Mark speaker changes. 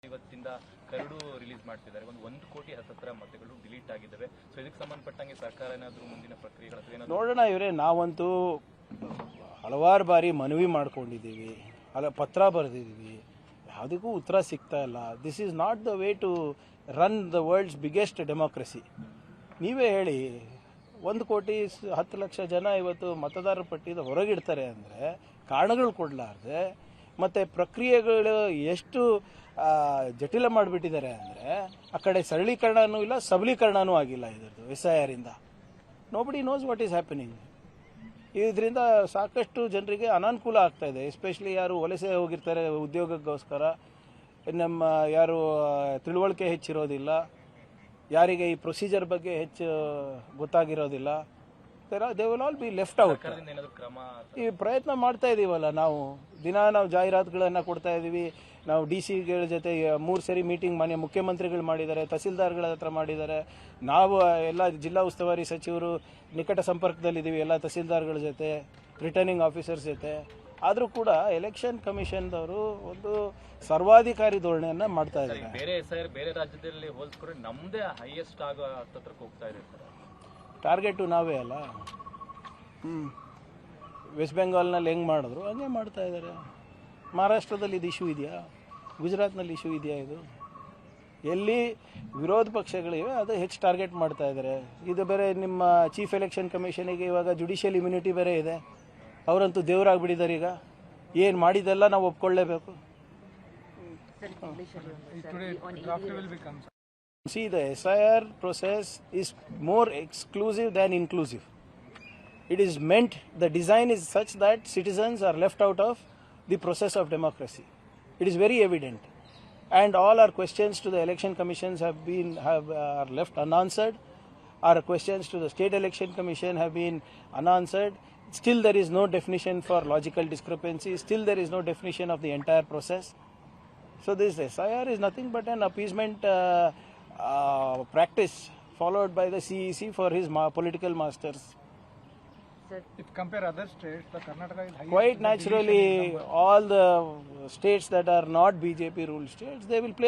Speaker 1: ಇವತ್ತಿಂದ curd release ಮಾಡ್ತಿದ್ದಾರೆ. ಒಂದು ಕೋಟಿ ಹತ್ತಿರ ಮತಗಳು ಡಿಲೀಟ್ ಆಗಿದ್ದಾವೆ. ಸೊ ಇದಕ್ಕೆ ಸಂಬಂಧಪಟ್ಟಂಗೆ ಸರ್ಕಾರ ಏನಾದರೂ ಮುಂದಿನ ಪ್ರಕ್ರಿಯೆಗಳು
Speaker 2: ನೋಡೋಣ. ಇವರೇ ನಾವಂತೂ ಹಲವಾರು ಬಾರಿ ಮನವಿ ಮಾಡ್ಕೊಂಡಿದ್ದೀವಿ, ಪತ್ರ ಬರೆದಿದ್ದೀವಿ, ಯಾವುದಕ್ಕೂ ಉತ್ತರ ಸಿಗ್ತಾ ಇಲ್ಲ. This is not the way to run the world's biggest democracy. ನೀವೇ ಹೇಳಿ, 1,10,00,000 ಜನ ಇವತ್ತು ಮತದಾರರ ಪಟ್ಟಿದ ಹೊರಗಿಡ್ತಾರೆ ಅಂದರೆ ಕಾರಣಗಳು ಕೊಡಲಾರ್ದೆ ಮತ್ತು ಪ್ರಕ್ರಿಯೆಗಳು ಎಷ್ಟು ಜಟಿಲ ಮಾಡಿಬಿಟ್ಟಿದ್ದಾರೆ ಅಂದರೆ ಆ ಕಡೆ ಸರಳೀಕರಣನೂ ಇಲ್ಲ, ಸಬಲೀಕರಣನೂ ಆಗಿಲ್ಲ ಇದರದ್ದು SIR ಇಂದ. Nobody knows what is happening. ಇದರಿಂದ ಸಾಕಷ್ಟು ಜನರಿಗೆ ಅನಾನುಕೂಲ ಆಗ್ತಾ ಇದೆ. ಎಸ್ಪೆಷಲಿ ಯಾರು ವಲಸೆ ಹೋಗಿರ್ತಾರೆ ಉದ್ಯೋಗಕ್ಕೋಸ್ಕರ, ನಮ್ಮ ಯಾರು ತಿಳುವಳಿಕೆ ಹೆಚ್ಚಿರೋದಿಲ್ಲ, ಯಾರಿಗೆ ಈ ಪ್ರೊಸೀಜರ್ ಬಗ್ಗೆ ಹೆಚ್ಚು ಗೊತ್ತಾಗಿರೋದಿಲ್ಲ, they will all be left out. ಈ ಪ್ರಯತ್ನ ಮಾಡ್ತಾ ಇದೀವಲ್ಲ ನಾವು ಜಾಹೀರಾತುಗಳನ್ನು ಕೊಡ್ತಾ ಇದ್ದೀವಿ. ನಾವು DCಗಳ ಜೊತೆ 3 ಸರಿ ಮೀಟಿಂಗ್ ಮಾನ್ಯ ಮುಖ್ಯಮಂತ್ರಿಗಳು ಮಾಡಿದ್ದಾರೆ, ತಹಸೀಲ್ದಾರ್ಗಳ ಹತ್ರ ಮಾಡಿದ್ದಾರೆ. ನಾವು ಎಲ್ಲ ಜಿಲ್ಲಾ ಉಸ್ತುವಾರಿ ಸಚಿವರು ನಿಕಟ ಸಂಪರ್ಕದಲ್ಲಿದ್ದೀವಿ ಎಲ್ಲ ತಹಸೀಲ್ದಾರ್ಗಳ ಜೊತೆ, ರಿಟರ್ನಿಂಗ್ ಆಫೀಸರ್ಸ್ ಜೊತೆ. ಆದರೂ ಕೂಡ ಎಲೆಕ್ಷನ್ ಕಮಿಷನ್ದವರು ಒಂದು ಸರ್ವಾಧಿಕಾರಿ ಧೋರಣೆಯನ್ನು ಮಾಡ್ತಾ ಇದ್ದಾರೆ.
Speaker 1: ಬೇರೆ SIR ಬೇರೆ ರಾಜ್ಯದಲ್ಲಿ ಹೋಲಿಸ್ಕೊಂಡ್ರೆ ನಮ್ಮದೇ ಹೈಯೆಸ್ಟ್ ಆಗೋ ಹತ್ತತ್ರಕ್ಕೆ ಹೋಗ್ತಾ ಇದೆ.
Speaker 2: ಟಾರ್ಗೆಟು ನಾವೇ ಅಲ್ಲ. ವೆಸ್ಟ್ ಬೆಂಗಾಲ್ನಲ್ಲಿ ಹೆಂಗೆ ಮಾಡಿದ್ರು ಹಂಗೆ ಮಾಡ್ತಾ ಇದ್ದಾರೆ. ಮಹಾರಾಷ್ಟ್ರದಲ್ಲಿ ಇದು ಇಶ್ಯೂ ಇದೆಯಾ? ಗುಜರಾತ್ನಲ್ಲಿ ಇಶ್ಯೂ ಇದೆಯಾ? ಇದು ಎಲ್ಲಿ ವಿರೋಧ ಪಕ್ಷಗಳಿವೆ ಅದು ಹೆಚ್ಚು ಟಾರ್ಗೆಟ್ ಮಾಡ್ತಾ ಇದ್ದಾರೆ. ಇದು ಬೇರೆ ನಿಮ್ಮ ಚೀಫ್ ಎಲೆಕ್ಷನ್ ಕಮಿಷನಿಗೆ ಇವಾಗ ಜುಡಿಷಿಯಲ್ ಇಮ್ಯುನಿಟಿ ಬೇರೆ ಇದೆ. ಅವರಂತೂ ದೇವರಾಗ್ಬಿಟ್ಟಿದ್ದಾರೆ. ಈಗ ಏನು ಮಾಡಿದೆಲ್ಲ ನಾವು ಒಪ್ಕೊಳ್ಳೇಬೇಕು. See, the SIR process is more exclusive than inclusive. It is meant, the design is such that citizens are left out of the process of democracy. It is very evident. And all our questions to the election commissions are left unanswered. Our questions to the state election commission have been unanswered. Still there is no definition for logical discrepancy. Still there is no definition of the entire process. So this SIR is nothing but an appeasement practice followed by the CEC for his political masters.
Speaker 3: If compare other states, the Karnataka is highest.
Speaker 2: Quite naturally, all the states that are not BJP ruled states, they will play